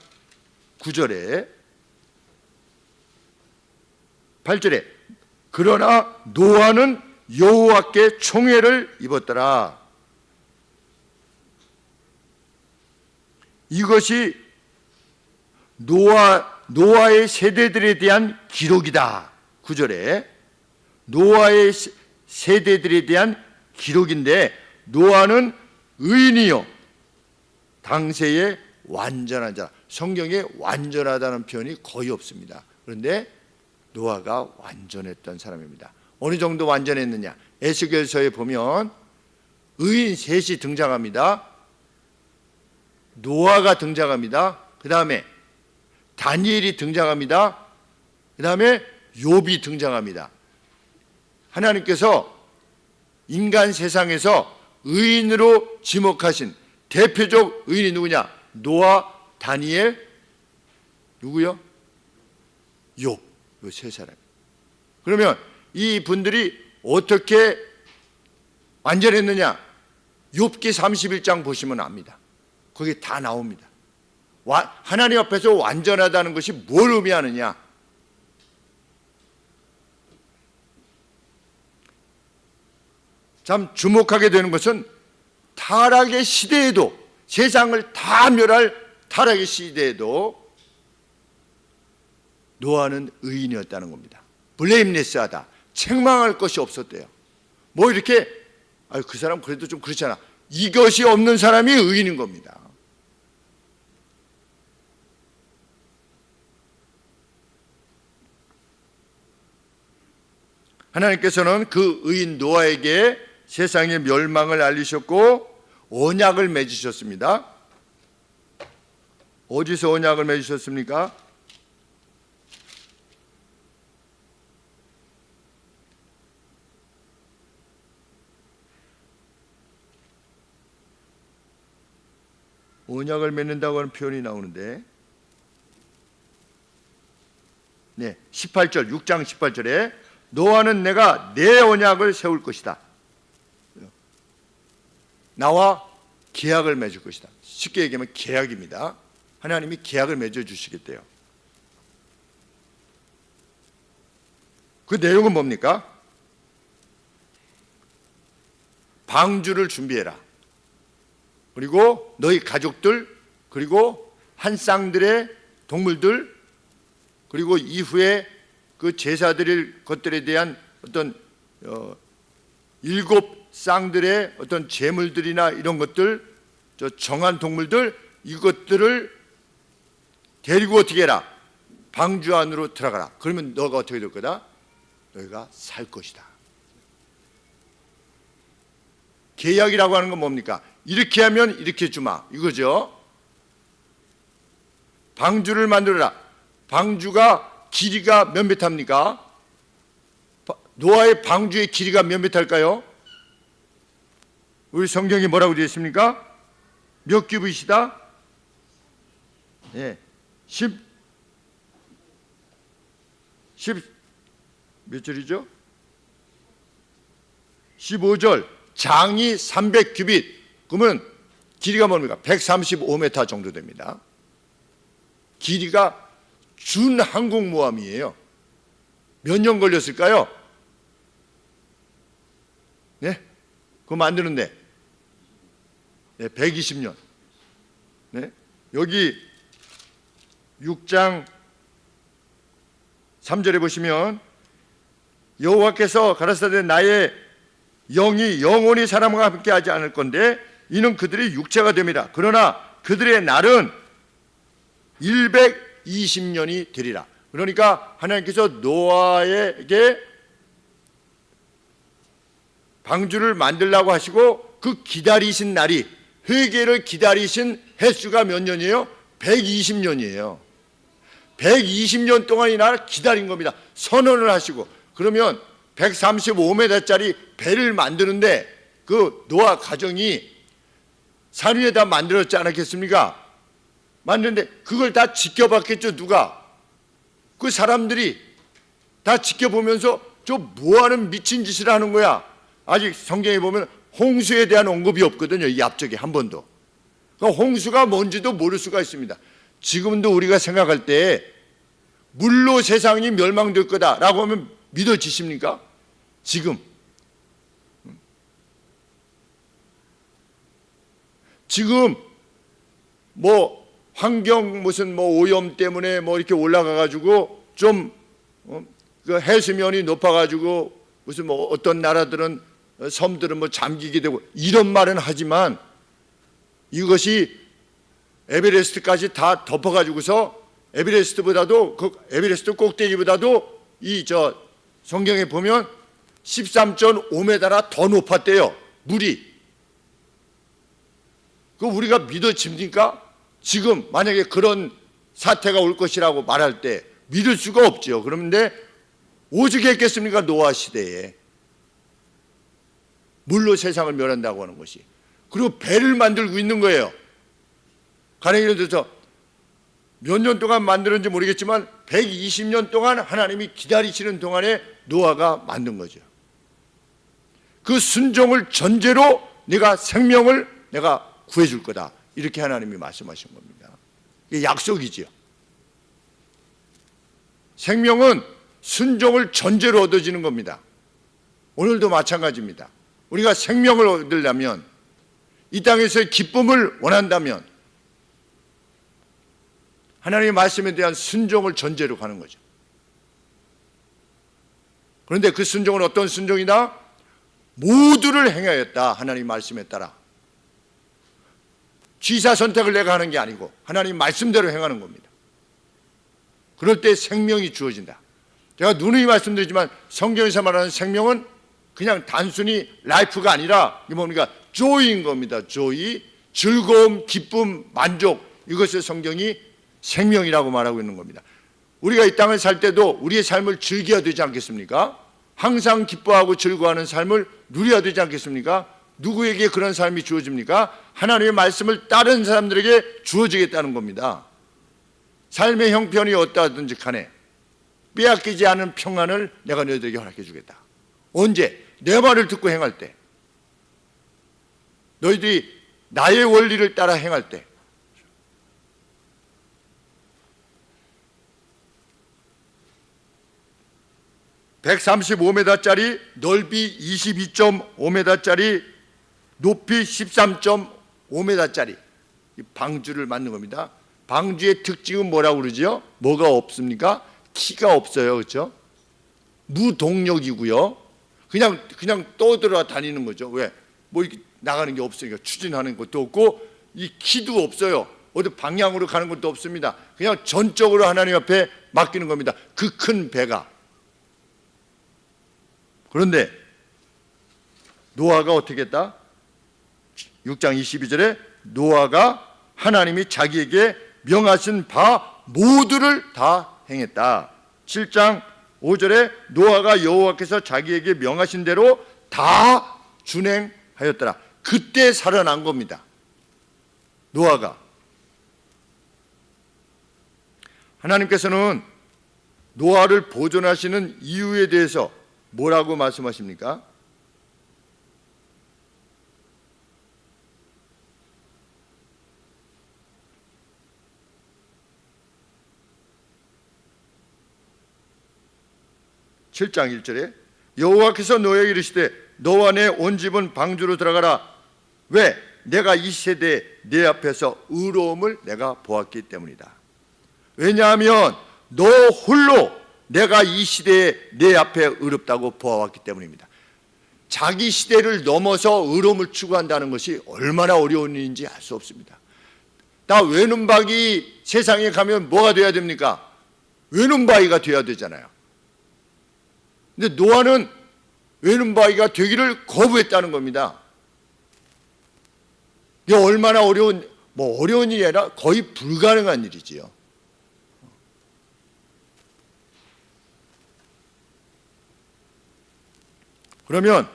9절에 8절에 그러나 노아는 여호와께 총애를 입었더라. 이것이 노아의 세대들에 대한 기록이다. 9절에 노아의 세대들에 대한 기록인데 노아는 의인이요 당세의 완전한 자. 성경에 완전하다는 표현이 거의 없습니다. 그런데 노아가 완전했던 사람입니다. 어느 정도 완전했느냐? 에스겔서에 보면 의인 셋이 등장합니다. 노아가 등장합니다. 그 다음에 다니엘이 등장합니다. 그 다음에 욥이 등장합니다. 하나님께서 인간 세상에서 의인으로 지목하신 대표적 의인이 누구냐? 노아, 다니엘, 누구요? 욥. 이 세 사람. 그러면 이 분들이 어떻게 완전했느냐? 욥기 31장 보시면 압니다. 거기 다 나옵니다. 하나님 앞에서 완전하다는 것이 뭘 의미하느냐? 참 주목하게 되는 것은 타락의 시대에도 세상을 다 멸할 타락의 시대에도 노아는 의인이었다는 겁니다. 블레임레스하다. 책망할 것이 없었대요. 뭐 이렇게 그 사람 그래도 좀 그렇잖아. 이것이 없는 사람이 의인인 겁니다. 하나님께서는 그 의인 노아에게 세상의 멸망을 알리셨고 언약을 맺으셨습니다. 어디서 언약을 맺으셨습니까? 언약을 맺는다고 하는 표현이 나오는데 18절 6장 18절에 노아는 내가 내 언약을 세울 것이다. 나와 계약을 맺을 것이다. 쉽게 얘기하면 계약입니다. 하나님이 계약을 맺어주시겠대요. 그 내용은 뭡니까? 방주를 준비해라. 그리고 너희 가족들, 그리고 한 쌍들의 동물들, 그리고 이후에 그 제사 드릴 것들에 대한 어떤 7 쌍들의 어떤 제물들이나 이런 것들, 정한 동물들, 이것들을 데리고 어떻게 해라? 방주 안으로 들어가라. 그러면 너가 어떻게 될 거다? 너희가 살 것이다. 계약이라고 하는 건 뭡니까? 이렇게 하면 이렇게 주마, 이거죠. 방주를 만들어라. 방주가 길이가 몇 미터입니까? 노아의 방주의 길이가 몇 미터일까요? 우리 성경이 뭐라고 되어 있습니까? 몇 규빗이다? 10 몇 절이죠? 15절. 장이 300규빗. 그러면 길이가 뭡니까? 135m 정도 됩니다. 길이가 준 항공모함이에요. 몇 년 걸렸을까요? 네? 그거 만드는데 120년. 네? 여기 6장 3절에 보시면 여호와께서 가라사대 나의 영이 영원히 사람과 함께 하지 않을 건데 이는 그들이 육체가 됩니다. 그러나 그들의 날은 120년이 되리라. 그러니까 하나님께서 노아에게 방주를 만들라고 하시고 그 기다리신 날이, 회개를 기다리신 횟수가 몇 년이에요? 120년이에요. 120년 동안이나 기다린 겁니다. 선언을 하시고. 그러면 135m짜리 배를 만드는데 그 노아 가정이 산 위에다 만들었지 않았겠습니까? 만드는데 그걸 다 지켜봤겠죠. 누가? 그 사람들이 다 지켜보면서 저 뭐하는 미친 짓을 하는 거야. 아직 성경에 보면 홍수에 대한 언급이 없거든요. 이 앞쪽에 한 번도. 그러니까 홍수가 뭔지도 모를 수가 있습니다. 지금도 우리가 생각할 때 물로 세상이 멸망될 거다라고 하면 믿어지십니까? 지금 뭐 환경 무슨 뭐 오염 때문에 뭐 이렇게 올라가 가지고 좀 그 해수면이 높아 가지고 무슨 뭐 어떤 나라들은 섬들은 뭐 잠기게 되고 이런 말은 하지만 이것이 에베레스트까지 다 덮어 가지고서 에베레스트보다도 그 에베레스트 꼭대기보다도 이 저 성경에 보면 13.5m나 더 높았대요. 물이. 그 우리가 믿어집니까? 지금 만약에 그런 사태가 올 것이라고 말할 때 믿을 수가 없죠. 그런데 오죽 했겠습니까? 노아 시대에. 물로 세상을 멸한다고 하는 것이. 그리고 배를 만들고 있는 거예요. 가령 예를 들어서 몇 년 동안 만들었는지 모르겠지만 120년 동안 하나님이 기다리시는 동안에 노아가 만든 거죠. 그 순종을 전제로 내가 생명을 내가 구해줄 거다. 이렇게 하나님이 말씀하신 겁니다. 이게 약속이지요. 생명은 순종을 전제로 얻어지는 겁니다. 오늘도 마찬가지입니다. 우리가 생명을 얻으려면 이 땅에서의 기쁨을 원한다면 하나님의 말씀에 대한 순종을 전제로 가는 거죠. 그런데 그 순종은 어떤 순종이다? 모두를 행하였다. 하나님 말씀에 따라. 취사 선택을 내가 하는 게 아니고 하나님 말씀대로 행하는 겁니다. 그럴 때 생명이 주어진다. 제가 누누이 말씀드리지만 성경에서 말하는 생명은 그냥 단순히 라이프가 아니라 이게 뭡니까? 조이인 겁니다. 조이, 즐거움, 기쁨, 만족, 이것을 성경이 생명이라고 말하고 있는 겁니다. 우리가 이 땅을 살 때도 우리의 삶을 즐겨야 되지 않겠습니까? 항상 기뻐하고 즐거워하는 삶을 누려야 되지 않겠습니까? 누구에게 그런 삶이 주어집니까? 하나님의 말씀을 따른 사람들에게 주어지겠다는 겁니다. 삶의 형편이 어떠하든지 간에 빼앗기지 않은 평안을 내가 너희들에게 허락해 주겠다. 언제? 내 말을 듣고 행할 때. 너희들이 나의 원리를 따라 행할 때. (135m짜리) 넓이 22.5m짜리 높이 13.5m짜리 방주를 만든 겁니다. 방주의 특징은 뭐라고 그러죠? 뭐가 없습니까? 키가 없어요. 그렇죠? 무동력이고요. 그냥 떠들어 다니는 거죠. 왜? 뭐 이렇게 나가는 게 없으니까 추진하는 것도 없고 이 키도 없어요. 어디 방향으로 가는 것도 없습니다. 그냥 전적으로 하나님 앞에 맡기는 겁니다. 그 큰 배가. 그런데 노아가 어떻게 했다? 6장 22절에 노아가 하나님이 자기에게 명하신 바 모두를 다 행했다. 7장 5절에 노아가 여호와께서 자기에게 명하신 대로 다 준행하였더라. 그때 살아난 겁니다. 노아가. 하나님께서는 노아를 보존하시는 이유에 대해서 뭐라고 말씀하십니까? (7장 1절에) 여호와께서 노아에게 이르시되 너와 내 온 집은 방주로 들어가라. 왜? 내가 이 세대에 내 앞에서 의로움을 내가 보았기 때문이다. 왜냐하면 너 홀로 내가 이 시대에 내 앞에 의롭다고 보아왔기 때문입니다. 자기 시대를 넘어서 의로움을 추구한다는 것이 얼마나 어려운 일인지 알 수 없습니다. 나 외눈박이 세상에 가면 뭐가 돼야 됩니까? 외눈박이가 돼야 되잖아요. 근데 노아는 외눈박이가 되기를 거부했다는 겁니다. 이게 얼마나 어려운 일이 아니라 거의 불가능한 일이지요. 그러면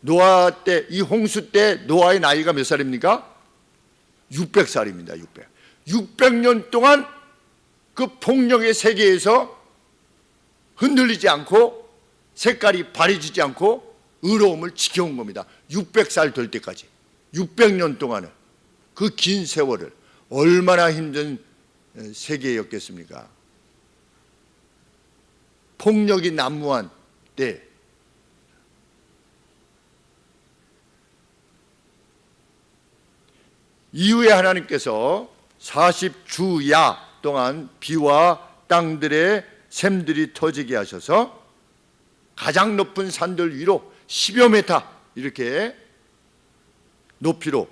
노아 때, 이 홍수 때 노아의 나이가 몇 살입니까? 600살입니다. 600년 동안 그 폭력의 세계에서 흔들리지 않고 색깔이 바래지지 않고 의로움을 지켜온 겁니다. 600살 될 때까지. 600년 동안은 그 긴 세월을 얼마나 힘든 세계였겠습니까? 폭력이 난무한 때 이후에 하나님께서 40주야 동안 비와 땅들의 샘들이 터지게 하셔서 가장 높은 산들 위로 10여 미터 이렇게 높이로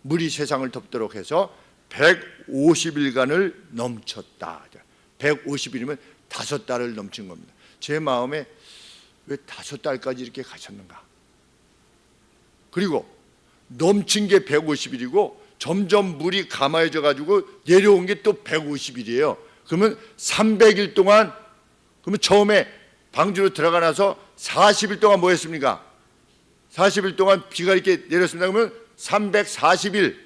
물이 세상을 덮도록 해서 150일간을 넘쳤다. 150일이면 5달을 넘친 겁니다. 제 마음에 왜 5달까지 이렇게 가셨는가? 그리고 넘친 게 150일이고 점점 물이 감아져 가지고 내려온 게 또 150일이에요. 그러면 300일 동안, 그러면 처음에 방주로 들어가 나서 40일 동안 뭐 했습니까? 40일 동안 비가 이렇게 내렸습니다. 그러면 340일,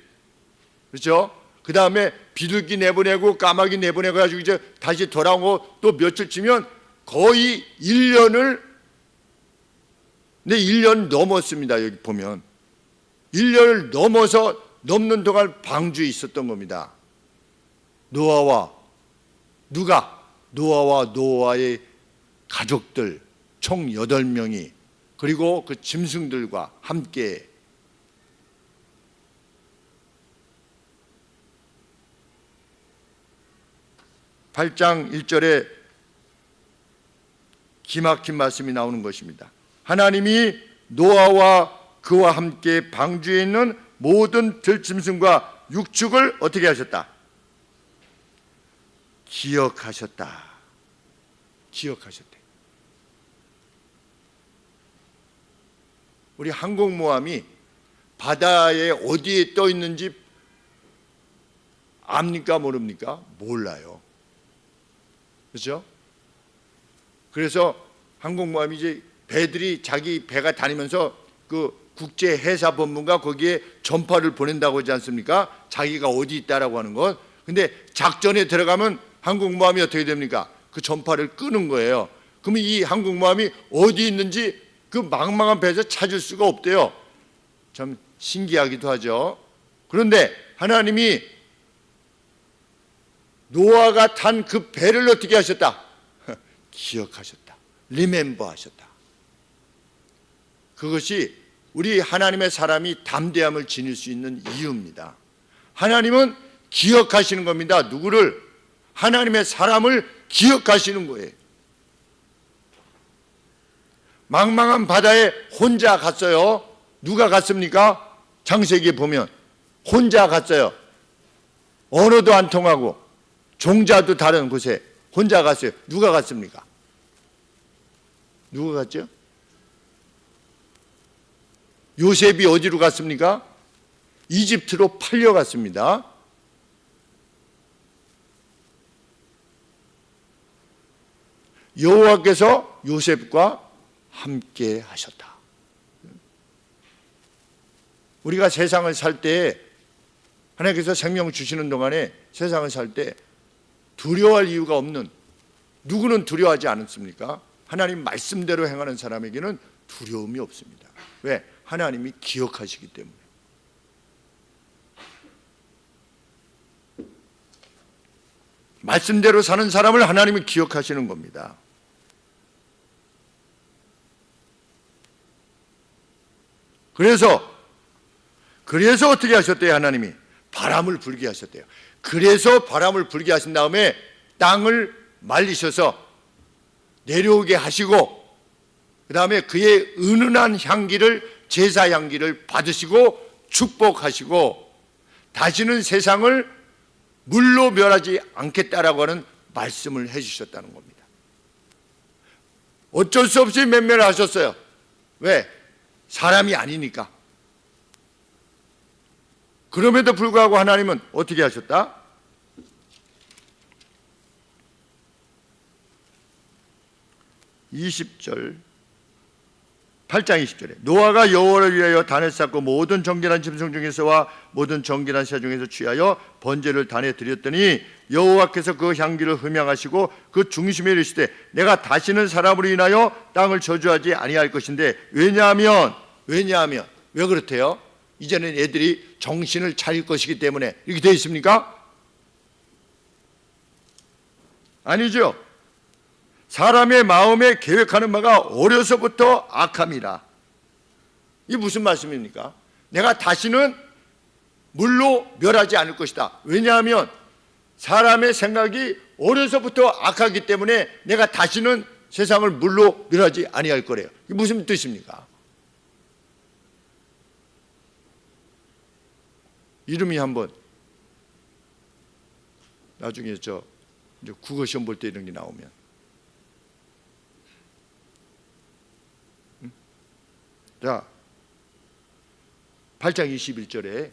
그렇죠? 그 다음에 비둘기 내보내고 까마귀 내보내고 가지고 이제 다시 돌아오고 또 며칠 치면 거의 1년을, 네, 1년 넘었습니다. 여기 보면 1년을 넘어서 넘는 동안 방주에 있었던 겁니다. 노아와 노아의 가족들 총 8명이 그리고 그 짐승들과 함께 (8장 1절에) 기막힌 말씀이 나오는 것입니다. 하나님이 노아와 그와 함께 방주에 있는 모든 들짐승과 육축을 어떻게 하셨다? 기억하셨다. 기억하셨대. 우리 항공모함이 바다에 어디에 떠 있는지 압니까 모릅니까? 몰라요. 그렇죠? 그래서 항공모함이 이제 배들이 자기 배가 다니면서 그 국제해사본부가 거기에 전파를 보낸다고 하지 않습니까? 자기가 어디 있다라고 하는 것. 근데 작전에 들어가면 항공모함이 어떻게 됩니까? 그 전파를 끄는 거예요. 그러면 이 항공모함이 어디 있는지 그 망망한 배에서 찾을 수가 없대요. 참 신기하기도 하죠. 그런데 하나님이 노아가 탄 그 배를 어떻게 하셨다? 기억하셨다. 리멤버 하셨다. 그것이 우리 하나님의 사람이 담대함을 지닐 수 있는 이유입니다. 하나님은 기억하시는 겁니다. 누구를? 하나님의 사람을 기억하시는 거예요. 망망한 바다에 혼자 갔어요. 누가 갔습니까? 창세기에 보면 혼자 갔어요. 언어도 안 통하고 종자도 다른 곳에 혼자 갔어요. 누가 갔습니까? 누가 갔죠? 요셉이 어디로 갔습니까? 이집트로 팔려갔습니다. 여호와께서 요셉과 함께 하셨다. 우리가 세상을 살 때, 하나님께서 생명을 주시는 동안에 세상을 살 때 두려워할 이유가 없는, 누구는 두려워하지 않습니까? 하나님 말씀대로 행하는 사람에게는 두려움이 없습니다. 왜? 하나님이 기억하시기 때문에. 말씀대로 사는 사람을 하나님이 기억하시는 겁니다. 그래서 어떻게 하셨대요? 하나님이 바람을 불게 하셨대요. 그래서 바람을 불게 하신 다음에 땅을 말리셔서 내려오게 하시고, 그 다음에 그의 은은한 향기를, 제사 향기를 받으시고 축복하시고, 다시는 세상을 물로 멸하지 않겠다라고 하는 말씀을 해주셨다는 겁니다. 어쩔 수 없이 멸하셨어요. 왜? 사람이 아니니까. 그럼에도 불구하고 하나님은 어떻게 하셨다? (20절) 8장 20절에 노아가 여호와를 위하여 단을 쌓고 모든 정결한 짐승 중에서와 모든 정결한 새 중에서 취하여 번제를 단에 드렸더니 여호와께서 그 향기를 흠양하시고 그 중심에 이르시되 내가 다시는 사람으로 인하여 땅을 저주하지 아니할 것인데 왜냐하면 왜 그렇대요? 이제는 애들이 정신을 차릴 것이기 때문에 이렇게 되어 있습니까? 아니죠. 사람의 마음에 계획하는 바가 어려서부터 악함이라. 이게 무슨 말씀입니까? 내가 다시는 물로 멸하지 않을 것이다. 왜냐하면 사람의 생각이 어려서부터 악하기 때문에 내가 다시는 세상을 물로 멸하지 아니할 거래요. 이게 무슨 뜻입니까? 이름이 한번 나중에 이제 국어 시험 볼 때 이런 게 나오면 자 8장 21절에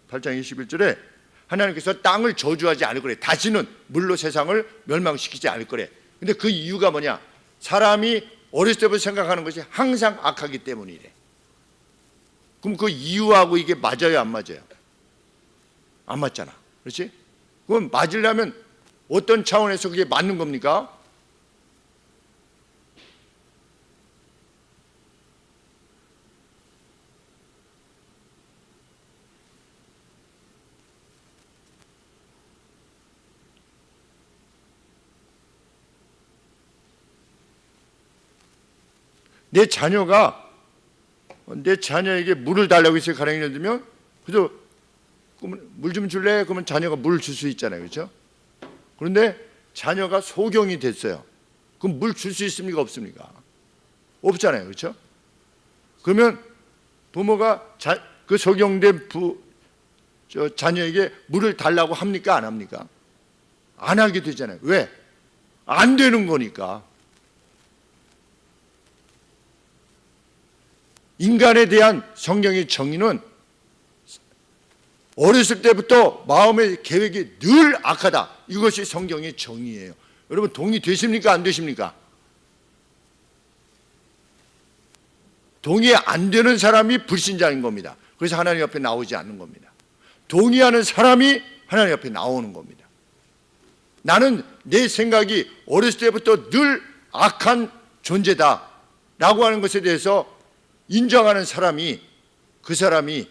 8장 21절에 하나님께서 땅을 저주하지 않을 거래. 다시는 물로 세상을 멸망시키지 않을 거래. 근데 그 이유가 뭐냐? 사람이 어렸을 때부터 생각하는 것이 항상 악하기 때문이래. 그럼 그 이유하고 이게 맞아요, 안 맞아요? 안 맞잖아. 그렇지? 그럼 맞으려면 어떤 차원에서 그게 맞는 겁니까? 내 자녀에게 물을 달라고 해서 가령 예를 들면 그래서 물 좀 줄래? 그러면 자녀가 물을 줄 수 있잖아요. 그렇죠? 그런데 자녀가 소경이 됐어요. 그럼 물 줄 수 있습니까? 없습니까? 없잖아요. 그렇죠? 그러면 부모가 그 소경된 자녀에게 물을 달라고 합니까? 안 합니까? 안 하게 되잖아요. 왜? 안 되는 거니까. 인간에 대한 성경의 정의는 어렸을 때부터 마음의 계획이 늘 악하다. 이것이 성경의 정의예요. 여러분 동의되십니까? 안 되십니까? 동의 안 되는 사람이 불신자인 겁니다. 그래서 하나님 앞에 나오지 않는 겁니다. 동의하는 사람이 하나님 앞에 나오는 겁니다. 나는 내 생각이 어렸을 때부터 늘 악한 존재다 라고 하는 것에 대해서 인정하는 사람이, 그 사람이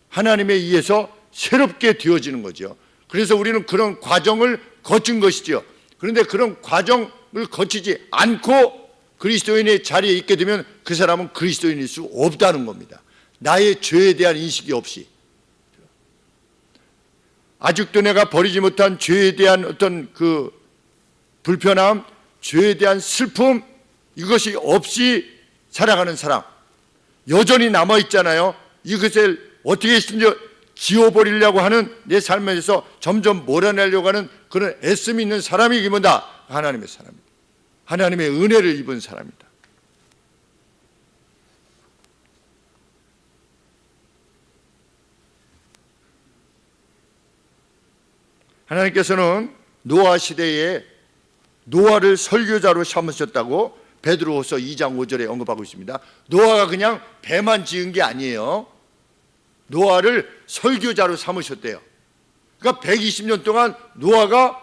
하나님에 의해서 새롭게 되어지는 거죠. 그래서 우리는 그런 과정을 거친 것이죠. 그런데 그런 과정을 거치지 않고 그리스도인의 자리에 있게 되면 그 사람은 그리스도인일 수 없다는 겁니다. 나의 죄에 대한 인식이 없이. 아직도 내가 버리지 못한 죄에 대한 어떤 그 불편함, 죄에 대한 슬픔, 이것이 없이 살아가는 사람, 여전히 남아있잖아요. 이것을 어떻게 지워버리려고 하는 내 삶에서 점점 몰아내려고 하는 그런 애씀이 있는 사람이 이기면 다 하나님의 사람입니다. 하나님의 은혜를 입은 사람입니다. 하나님께서는 노아 시대에 노아를 설교자로 삼으셨다고 베드로후서 2장 5절에 언급하고 있습니다. 노아가 그냥 배만 지은 게 아니에요. 노아를 설교자로 삼으셨대요. 그러니까 120년 동안 노아가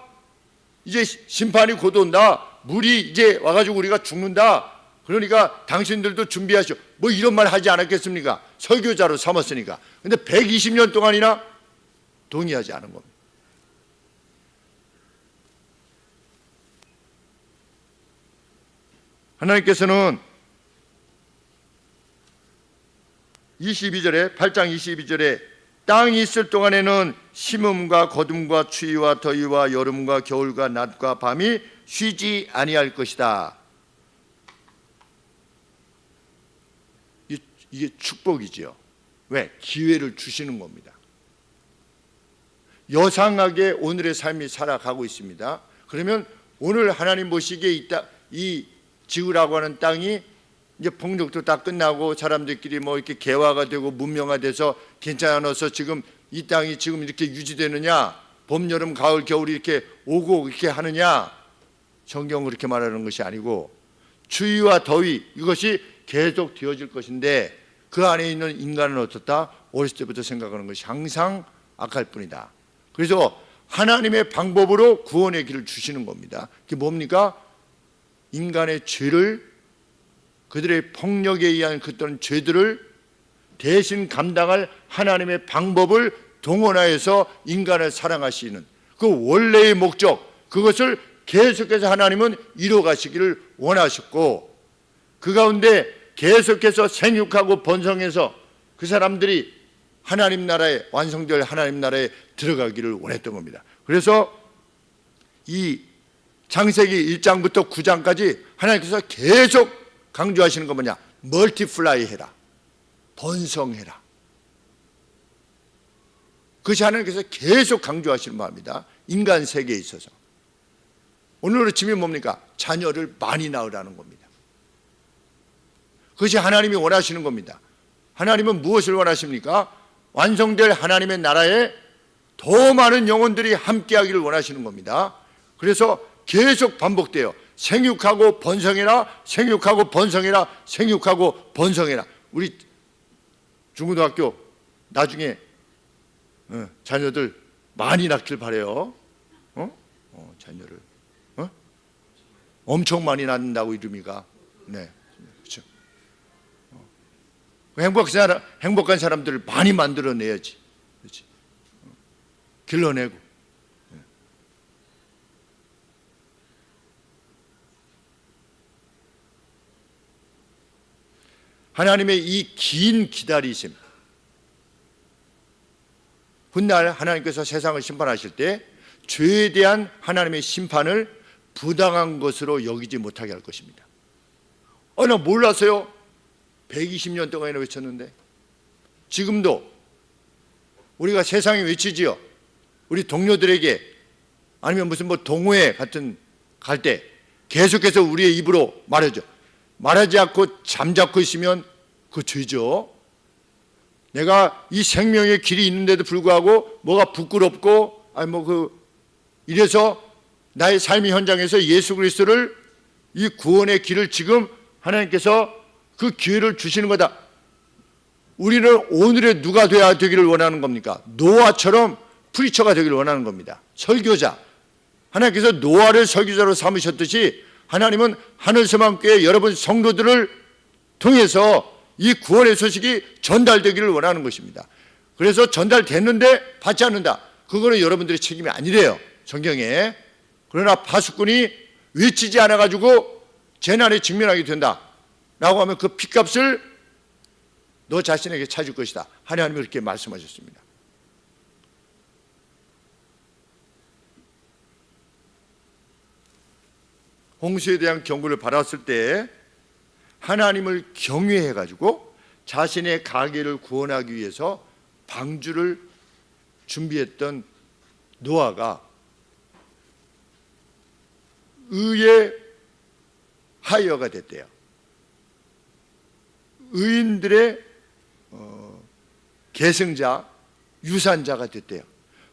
이제 심판이 곧 온다. 물이 이제 와가지고 우리가 죽는다. 그러니까 당신들도 준비하시오. 뭐 이런 말 하지 않았겠습니까? 설교자로 삼았으니까. 근데 120년 동안이나 동의하지 않은 겁니다. 하나님께서는 8장 22절에 땅이 있을 동안에는 심음과 거둠과 추위와 더위와 여름과 겨울과 낮과 밤이 쉬지 아니할 것이다. 이게 축복이죠. 왜? 기회를 주시는 겁니다. 여상하게 오늘의 삶이 살아가고 있습니다. 그러면 오늘 하나님 보시기에 이 지구라고 하는 땅이 이제 폭력도 다 끝나고 사람들끼리 뭐 이렇게 개화가 되고 문명화돼서 괜찮아서 지금 이 땅이 지금 이렇게 유지되느냐? 봄, 여름, 가을, 겨울이 이렇게 오고 이렇게 하느냐? 성경은 그렇게 말하는 것이 아니고 추위와 더위 이것이 계속 되어질 것인데 그 안에 있는 인간은 어떻다? 어렸을 때부터 생각하는 것이 항상 악할 뿐이다. 그래서 하나님의 방법으로 구원의 길을 주시는 겁니다. 그게 뭡니까? 인간의 죄를, 그들의 폭력에 의한 그런 죄들을 대신 감당할 하나님의 방법을 동원하여서 인간을 사랑하시는 그 원래의 목적, 그것을 계속해서 하나님은 이루어가시기를 원하셨고, 그 가운데 계속해서 생육하고 번성해서 그 사람들이 하나님 나라에, 완성될 하나님 나라에 들어가기를 원했던 겁니다. 그래서 이 창세기 1장부터 9장까지 하나님께서 계속 강조하시는 건 뭐냐? 멀티플라이 해라, 번성해라. 그것이 하나님께서 계속 강조하시는 바입니다. 인간 세계에 있어서. 오늘 아침이 뭡니까? 자녀를 많이 낳으라는 겁니다. 그것이 하나님이 원하시는 겁니다. 하나님은 무엇을 원하십니까? 완성될 하나님의 나라에 더 많은 영혼들이 함께하기를 원하시는 겁니다. 그래서 계속 반복돼요. 생육하고 번성해라, 생육하고 번성해라, 생육하고 번성해라. 우리 중고등학교 나중에 자녀들 많이 낳길 바래요. 자녀를 엄청 많이 낳는다고 이름이가. 네, 그렇죠. 행복한 사람들을 많이 만들어내야지, 그렇지. 길러내고. 하나님의 이 긴 기다리심, 훗날 하나님께서 세상을 심판하실 때 죄에 대한 하나님의 심판을 부당한 것으로 여기지 못하게 할 것입니다. 나 몰랐어요. 120년 동안이나 외쳤는데. 지금도 우리가 세상에 외치지요. 우리 동료들에게 아니면 무슨 동호회 같은 갈 때 계속해서 우리의 입으로 말하죠. 말하지 않고 잠자코 있으면 그 죄죠. 내가 이 생명의 길이 있는데도 불구하고 뭐가 부끄럽고 이래서 나의 삶의 현장에서 예수 그리스도를, 이 구원의 길을 지금 하나님께서 그 기회를 주시는 거다. 우리는 오늘의 누가 되어야 되기를 원하는 겁니까? 노아처럼 프리처가 되기를 원하는 겁니다. 설교자. 하나님께서 노아를 설교자로 삼으셨듯이 하나님은 하늘소망교회 여러분 성도들을 통해서 이 구원의 소식이 전달되기를 원하는 것입니다. 그래서 전달됐는데 받지 않는다. 그거는 여러분들의 책임이 아니래요, 성경에. 그러나 파수꾼이 외치지 않아가지고 재난에 직면하게 된다 라고 하면 그 핏값을 너 자신에게 찾을 것이다. 하나님이 그렇게 말씀하셨습니다. 홍수에 대한 경고를 받았을 때 하나님을 경외해가지고 자신의 가게를 구원하기 위해서 방주를 준비했던 노아가 의의 하이어가 됐대요. 의인들의 계승자, 유산자가 됐대요.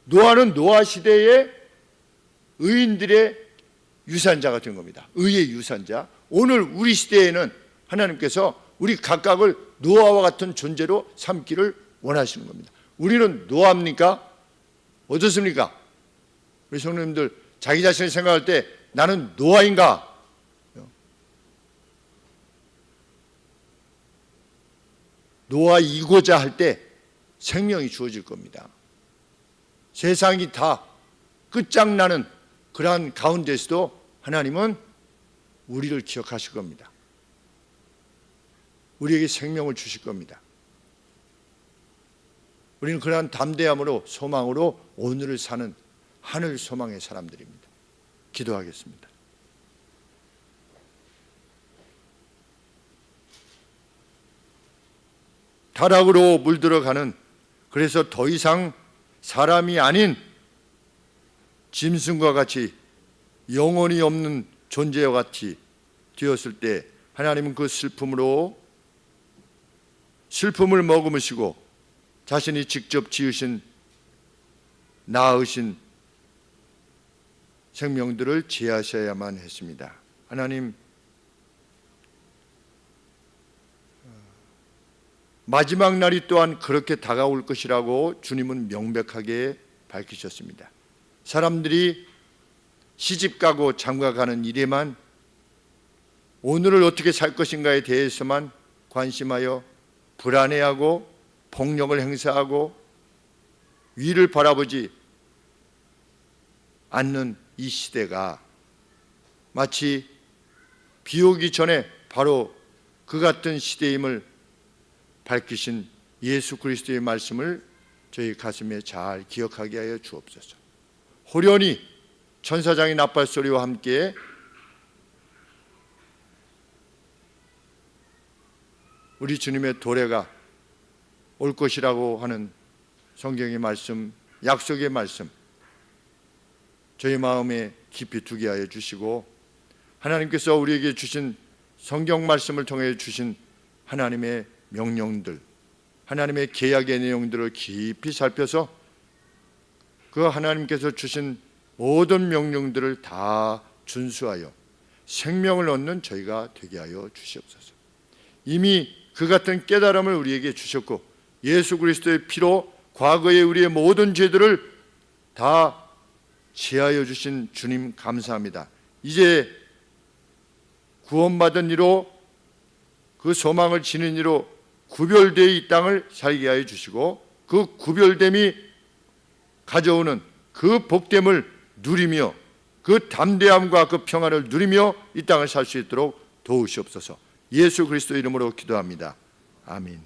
노아는 노아 시대의 의인들의 유산자가 된 겁니다. 의의 유산자. 오늘 우리 시대에는 하나님께서 우리 각각을 노아와 같은 존재로 삼기를 원하시는 겁니다. 우리는 노아입니까? 어떻습니까? 우리 성도님들 자기 자신을 생각할 때 나는 노아인가? 노아이고자 할 때 생명이 주어질 겁니다. 세상이 다 끝장나는 그러한 가운데서도 하나님은 우리를 기억하실 겁니다. 우리에게 생명을 주실 겁니다. 우리는 그러한 담대함으로, 소망으로 오늘을 사는 하늘 소망의 사람들입니다. 기도하겠습니다. 타락으로 물들어가는, 그래서 더 이상 사람이 아닌 짐승과 같이 영혼이 없는 존재와 같이 되었을 때 하나님은 그 슬픔을 머금으시고 자신이 직접 지으신, 낳으신 생명들을 제하셔야만 했습니다. 하나님, 마지막 날이 또한 그렇게 다가올 것이라고 주님은 명백하게 밝히셨습니다. 사람들이 시집가고 장가가는 일에만, 오늘을 어떻게 살 것인가에 대해서만 관심하여 불안해하고 폭력을 행사하고 위를 바라보지 않는 이 시대가 마치 비 오기 전에 바로 그 같은 시대임을 밝히신 예수 그리스도의 말씀을 저희 가슴에 잘 기억하게 하여 주옵소서. 호련히 천사장의 나팔소리와 함께 우리 주님의 도래가 올 것이라고 하는 성경의 말씀, 약속의 말씀, 저희 마음에 깊이 두게 하여 주시고, 하나님께서 우리에게 주신 성경 말씀을 통해 주신 하나님의 명령들, 하나님의 계약의 내용들을 깊이 살펴서 그 하나님께서 주신 모든 명령들을 다 준수하여 생명을 얻는 저희가 되게 하여 주시옵소서. 이미 그 같은 깨달음을 우리에게 주셨고, 예수 그리스도의 피로 과거의 우리의 모든 죄들을 다 제하여 주신 주님 감사합니다. 이제 구원받은 이로, 그 소망을 지닌 이로 구별되어 이 땅을 살게 하여 주시고, 그 구별됨이 가져오는 그 복됨을 누리며 그 담대함과 그 평안을 누리며 이 땅을 살 수 있도록 도우시옵소서. 예수 그리스도 이름으로 기도합니다. 아멘.